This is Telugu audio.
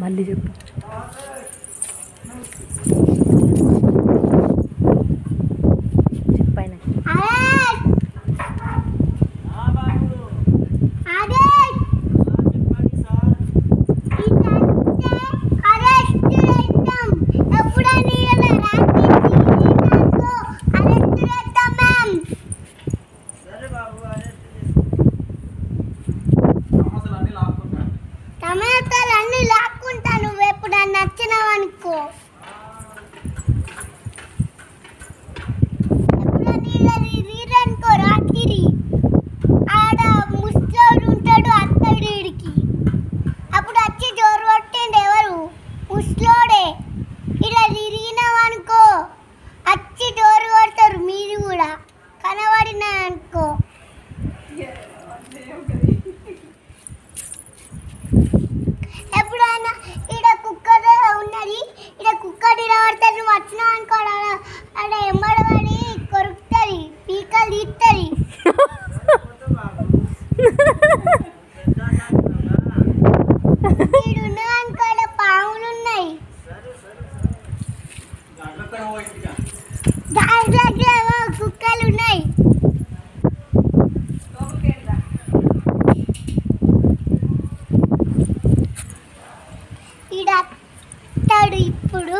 మళ్ళీ చెప్పు. చెప్పైనా టమాటాలన్నీ లాక్కుంటా. నువ్వు ఎప్పుడన్నా నచ్చినావనుకో, ఎప్పుడనుకో రాత్రి ఆడ ముసలోడు ఉంటాడు అత్తడికి. అప్పుడు వచ్చి జోరు కొట్టిండు. ఎవరు? ముసలోడే. ఇలా తిరిగినావనుకో వచ్చి డోరు కొడతారు. మీరు కూడా కనబడినా అనుకో. ఎప్పుడైనా ఇక్కడ కుక్కర్ ఉన్నది, ఇక్కడ కుక్కర్ నిలబడతారు. నువ్వు వచ్చినా అనుకో అక్కడ ఎమ్మడబడి కొరుకుతుంది, పీకలు తీస్తుంది. ఇక్కడ ఉన్నదనుకో పాములు ఉన్నాయి. దాంట్లో కుక్కలు ఉన్నాయి. ఈడ అత్తాడు ఇప్పుడు.